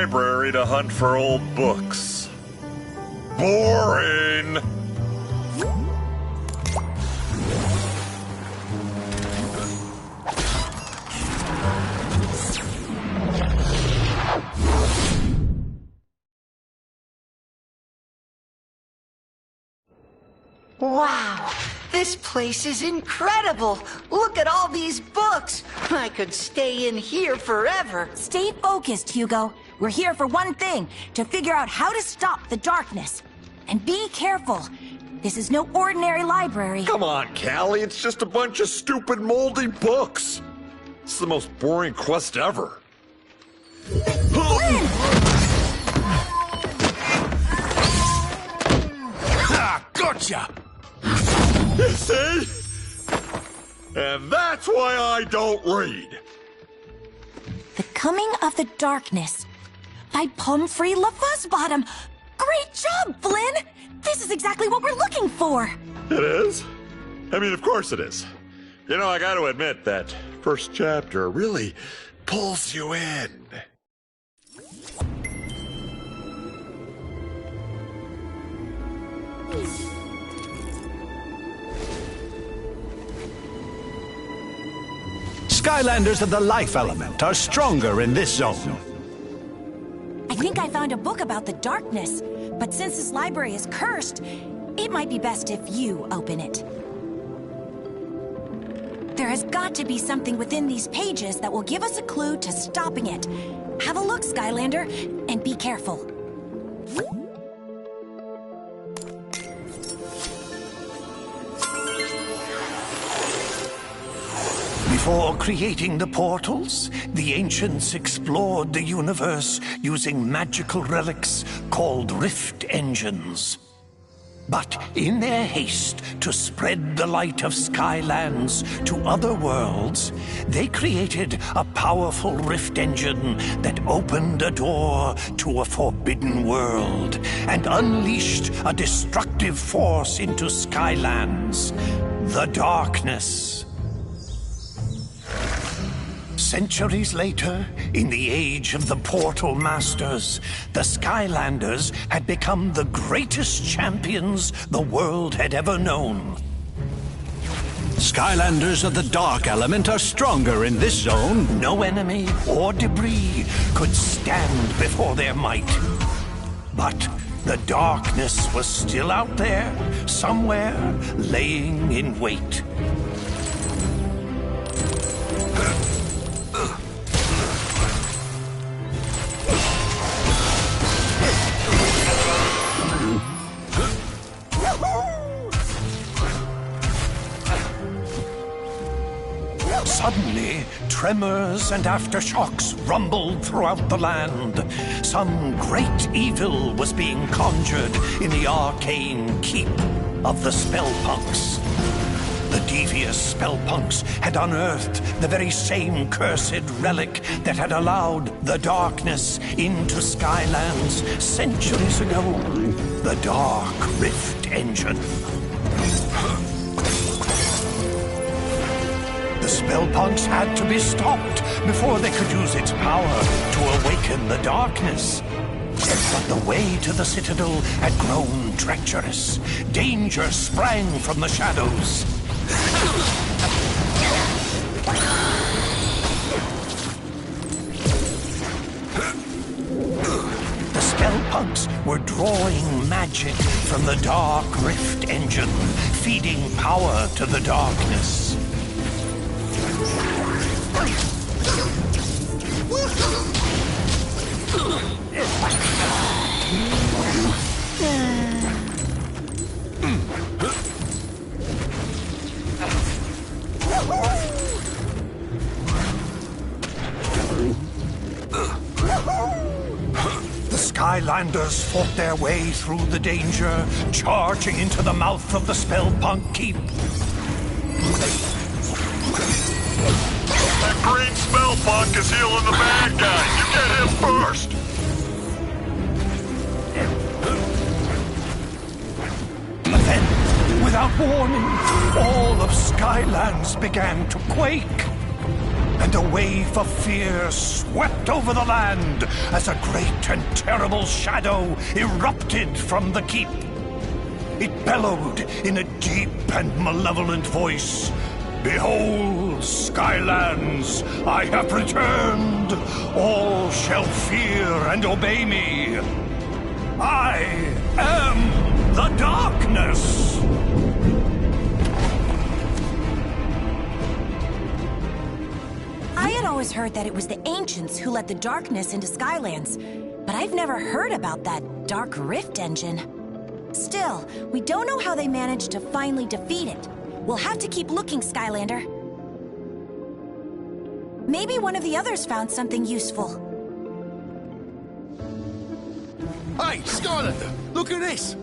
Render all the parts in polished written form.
library to hunt for old books. Boring! Wow, this place is incredible. Look at all these books. I could stay in here forever. Stay focused, Hugo. We're here for one thing, to figure out how to stop the darkness. And be careful. This is no ordinary library. Come on, Callie, it's just a bunch of stupid moldy books. It's the most boring quest ever. Flynn! Ah, gotcha! You see? And that's why I don't read. The Coming of the Darkness by Pumphrey LaFuzzbottom. Great job, Flynn! This is exactly what we're looking for. It is? I mean, of course it is. You know, I gotta admit that first chapter really pulls you in. Skylanders of the life element are stronger in this zone. I think I found a book about the darkness, but since this library is cursed, it might be best if you open it. There has got to be something within these pages that will give us a clue to stopping it. Have a look, Skylander, and be careful. Before creating the portals, the ancients explored the universe using magical relics called rift engines. But in their haste to spread the light of Skylands to other worlds, they created a powerful rift engine that opened a door to a forbidden world and unleashed a destructive force into Skylands, the darkness. Centuries later, in the age of the Portal Masters, the Skylanders had become the greatest champions the world had ever known. Skylanders of the dark element are stronger in this zone. No enemy or debris could stand before their might. But the darkness was still out there, somewhere, laying in wait. Suddenly, tremors and aftershocks rumbled throughout the land. Some great evil was being conjured in the arcane keep of the Spellpunks. The devious Spellpunks had unearthed the very same cursed relic that had allowed the darkness into Skylands centuries ago. The Dark Rift Engine. The Spellpunks had to be stopped before they could use its power to awaken the darkness. But the way to the Citadel had grown treacherous. Danger sprang from the shadows. The Spellpunks were drawing magic from the Dark Rift Engine, feeding power to the darkness. The Skylanders fought their way through the danger, charging into the mouth of the Spellpunk Keep. That green Spellpunk is healing the bad guy. You get him first. But then, without warning, all of Skylands began to quake. and a wave of fear swept over the land as a great and terrible shadow erupted from the keep. It bellowed in a deep and malevolent voice. Behold, Skylands, I have returned. All shall fear and obey me. I am the darkness. I had always heard that it was the ancients who let the darkness into Skylands, but I've never heard about that Dark Rift engine. Still, we don't know how they managed to finally defeat it. We'll have to keep looking, Skylander. Maybe one of the others found something useful. Hey, Skylander, look at this.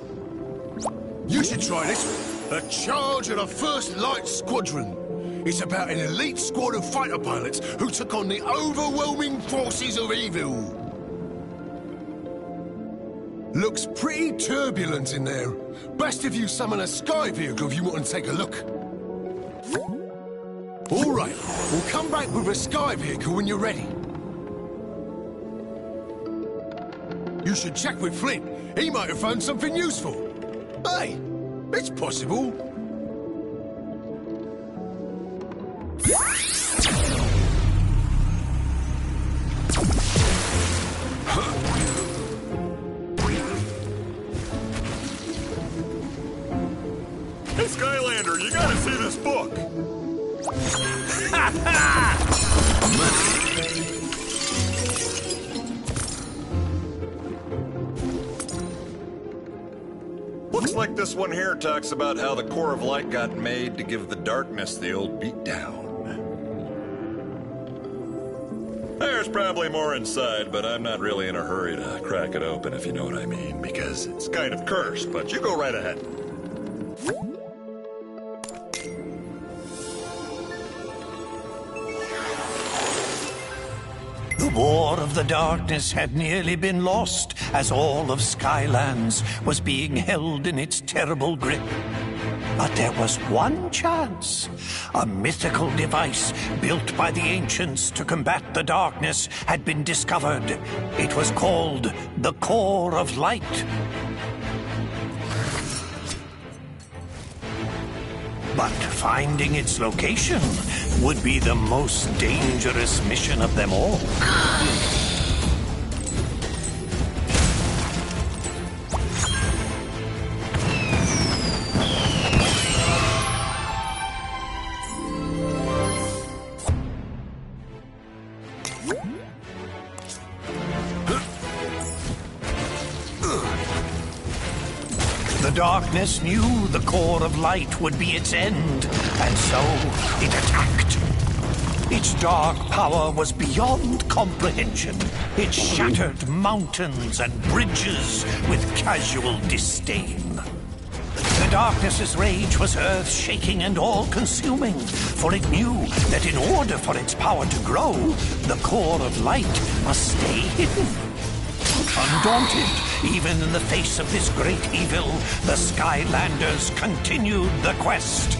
You should try this. A charge of the 1st Light Squadron. It's about an elite squad of fighter pilots who took on the overwhelming forces of evil. Looks pretty turbulent in there. Best if you summon a sky vehicle if you want to take a look. All right, we'll come back with a sky vehicle when you're ready. You should check with Flint. He might have found something useful. Hey, it's possible. Hey, Skylander, you gotta see this book. Looks like this one here talks about how the core of light got made to give the darkness the old beatdown. There's probably more inside, but I'm not really in a hurry to crack it open, if you know what I mean, because it's kind of cursed, but you go right ahead. The War of the Darkness had nearly been lost as all of Skylands was being held in its terrible grip. But there was one chance. A mythical device built by the ancients to combat the darkness had been discovered. It was called the Core of Light. But finding its location would be the most dangerous mission of them all. The darkness knew the core of light would be its end, and so it attacked. Its dark power was beyond comprehension. It shattered mountains and bridges with casual disdain. The darkness's rage was earth-shaking and all-consuming, for it knew that in order for its power to grow, the core of light must stay hidden. Undaunted, even in the face of this great evil, the Skylanders continued the quest.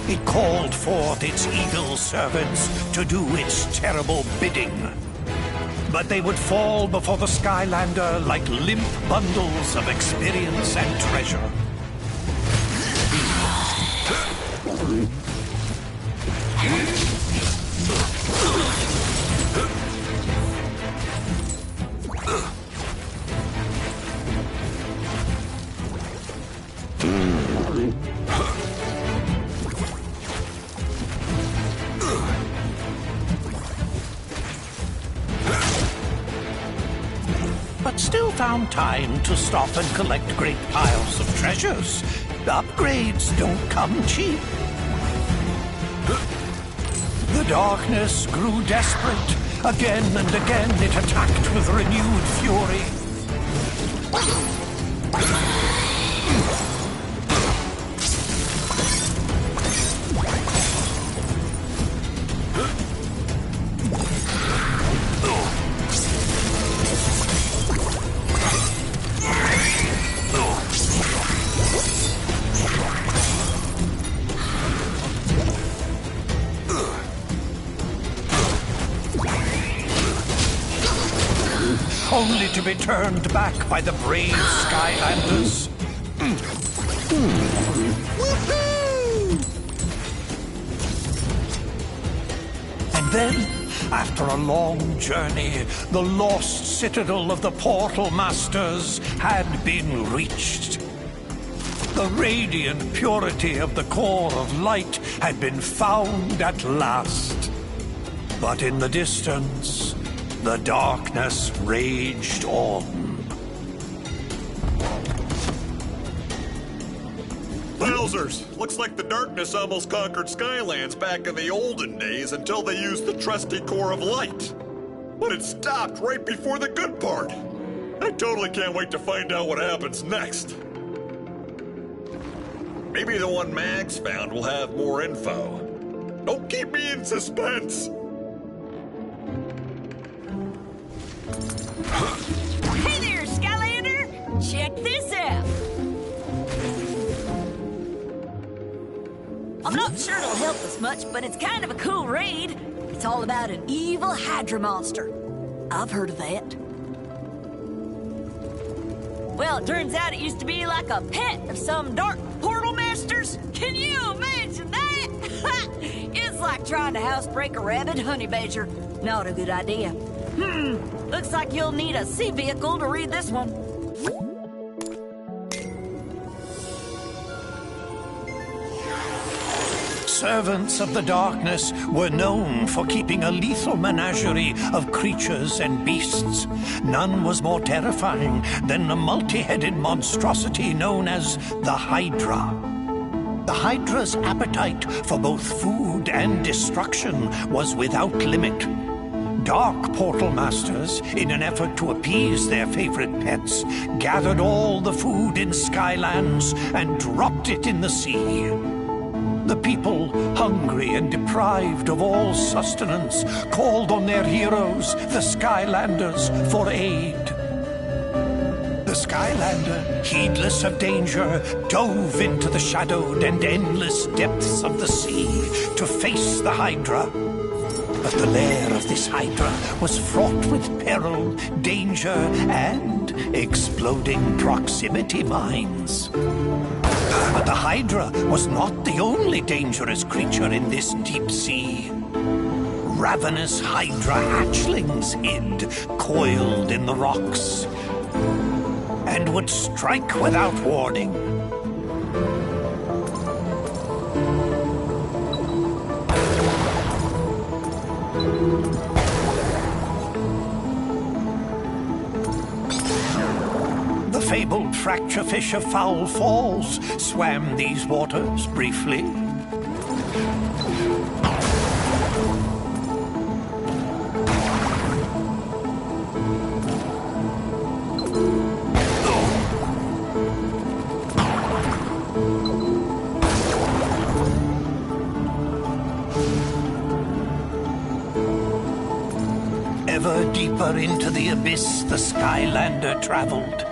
It called forth its evil servants to do its terrible bidding. But they would fall before the Skylander like limp bundles of experience and treasure. But still found time to stop and collect great piles of treasures. Upgrades don't come cheap. The darkness grew desperate. Again and again it attacked with renewed fury. only to be turned back by the brave Skylanders. And then, after a long journey, the lost citadel of the Portal Masters had been reached. The radiant purity of the core of light had been found at last. But in the distance, the darkness raged on. Wowzers! Looks like the darkness almost conquered Skylands back in the olden days until they used the trusty core of light. But it stopped right before the good part. I totally can't wait to find out what happens next. Maybe the one Max found will have more info. Don't keep me in suspense! Hey there, Skylander! Check this out! I'm not sure it'll help us much, but it's kind of a cool raid. It's all about an evil Hydra monster. I've heard of that. Well, it turns out it used to be like a pet of some dark portal masters. Can you imagine that? It's like trying to housebreak a rabid honey badger. Not a good idea. Looks like you'll need a sea vehicle to read this one. Servants of the darkness were known for keeping a lethal menagerie of creatures and beasts. None was more terrifying than a multi-headed monstrosity known as the Hydra. The Hydra's appetite for both food and destruction was without limit. Dark Portal Masters, in an effort to appease their favorite pets, gathered all the food in Skylands and dropped it in the sea. The people, hungry and deprived of all sustenance, called on their heroes, the Skylanders, for aid. The Skylander, heedless of danger, dove into the shadowed and endless depths of the sea to face the Hydra. But the lair of this Hydra was fraught with peril, danger, and exploding proximity mines. But the Hydra was not the only dangerous creature in this deep sea. Ravenous Hydra hatchlings hid, coiled in the rocks, and would strike without warning. The fabled fracture fish of Foul Falls swam these waters briefly. Ever deeper into the abyss the Skylander traveled.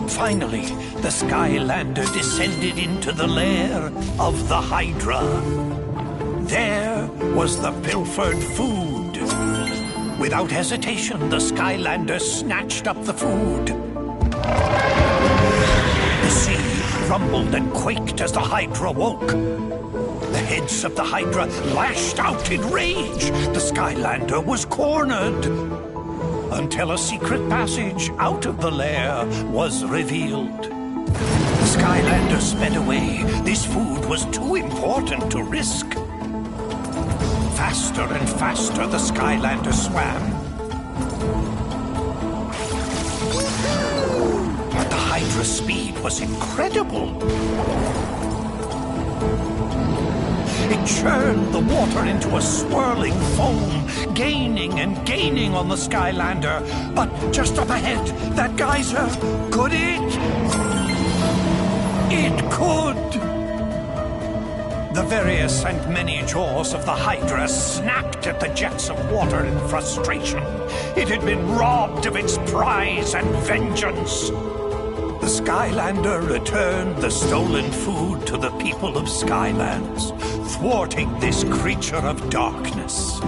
Finally, the Skylander descended into the lair of the Hydra. There was the pilfered food. Without hesitation, the Skylander snatched up the food. The sea rumbled and quaked as the Hydra woke. The heads of the Hydra lashed out in rage. The Skylander was cornered. Until a secret passage out of the lair was revealed. The Skylander sped away. This food was too important to risk. Faster and faster the Skylander swam. But the Hydra's speed was incredible. It churned the water into a swirling foam, gaining and gaining on the Skylander. But just up ahead, that geyser, could it? It could! The various and many jaws of the Hydra snapped at the jets of water in frustration. It had been robbed of its prize and vengeance. The Skylander returned the stolen food to the people of Skylands, thwarting this creature of darkness.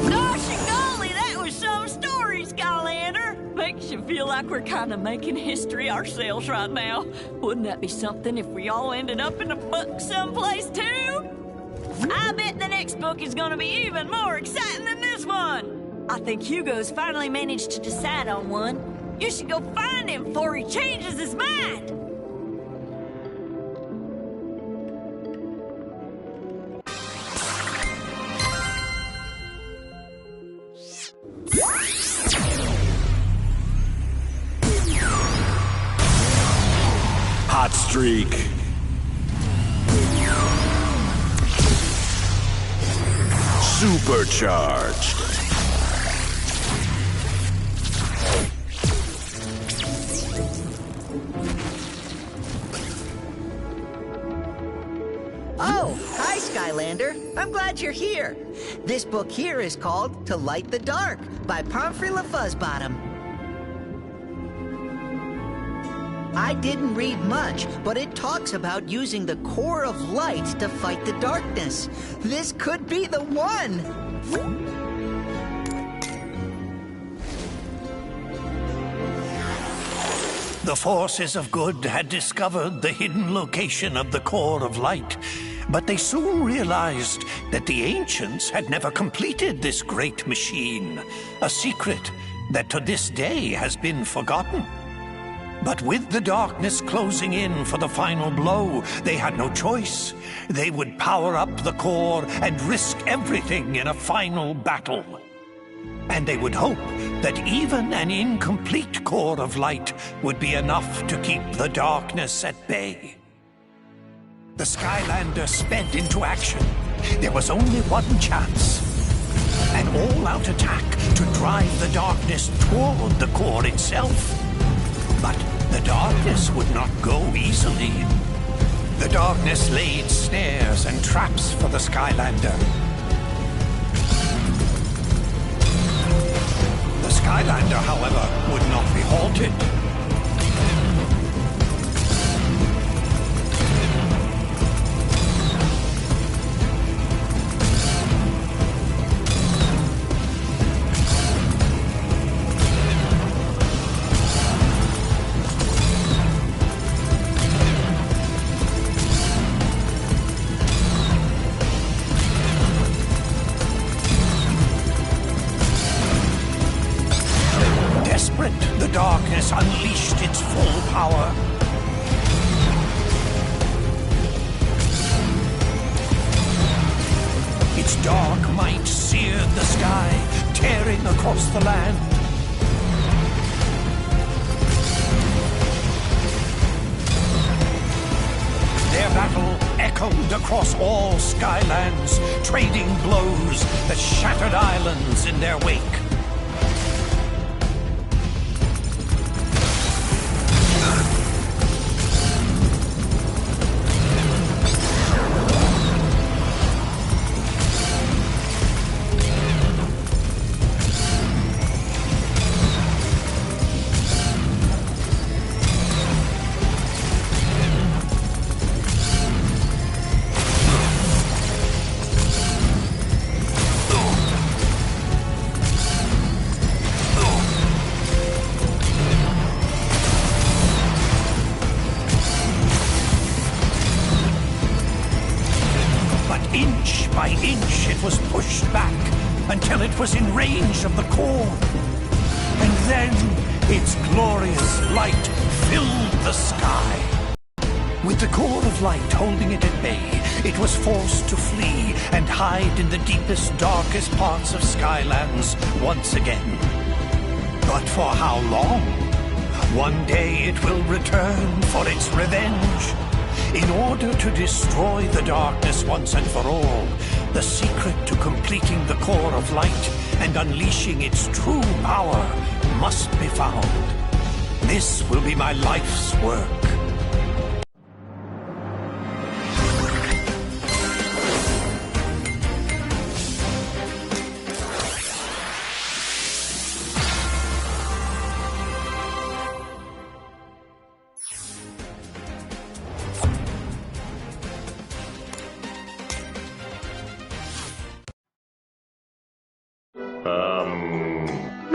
Gosh and golly, that was some story, Skylander. Makes you feel like we're kind of making history ourselves right now. Wouldn't that be something if we all ended up in a book someplace too? I bet the next book is gonna be even more exciting than this one. I think Hugo's finally managed to decide on one. You should go find him before he changes his mind. Hot streak. Supercharged. Oh, hi, Skylander. I'm glad you're here. This book here is called To Light the Dark by Pomfrey LaFuzzbottom. I didn't read much, but it talks about using the core of light to fight the darkness. This could be the one! The forces of good had discovered the hidden location of the core of light, but they soon realized that the ancients had never completed this great machine, a secret that to this day has been forgotten. But with the darkness closing in for the final blow, they had no choice. They would power up the core and risk everything in a final battle. And they would hope that even an incomplete core of light would be enough to keep the darkness at bay. The Skylander sped into action. There was only one chance. An all-out attack to drive the darkness toward the core itself. But the darkness would not go easily. The darkness laid snares and traps for the Skylander. The Skylander, however, would not be halted. The darkness unleashed its full power. Its dark might seared the sky, tearing across the land. Their battle echoed across all Skylands, trading blows that shattered islands in their wake. Inch by inch, it was pushed back until it was in range of the core. And then its glorious light filled the sky. With the core of light holding it at bay, it was forced to flee and hide in the deepest, darkest parts of Skylands once again. But for how long? One day it will return for its revenge. In order to destroy the darkness once and for all, the secret to completing the core of light and unleashing its true power must be found. This will be my life's work.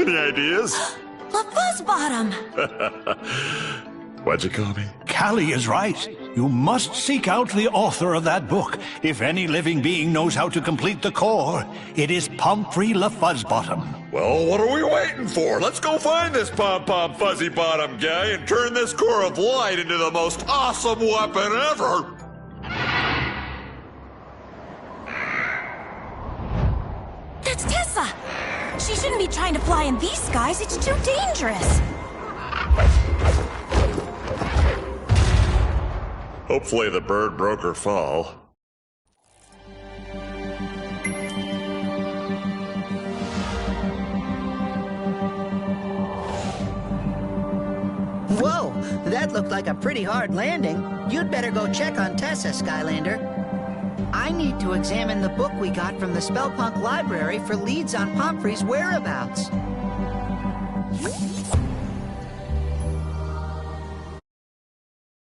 Any ideas? La Fuzzbottom! What'd you call me? Callie is right. You must seek out the author of that book. If any living being knows how to complete the core, it is Pomfrey La Fuzzbottom. Well, what are we waiting for? Let's go find this pom-pom fuzzy bottom guy and turn this core of light into the most awesome weapon ever! That's Tessa! She shouldn't be trying to fly in these skies. It's too dangerous. Hopefully the bird broke her fall. Whoa, that looked like a pretty hard landing. You'd better go check on Tessa, Skylander. I need to examine the book we got from the Spellpunk library for leads on Pomfrey's whereabouts.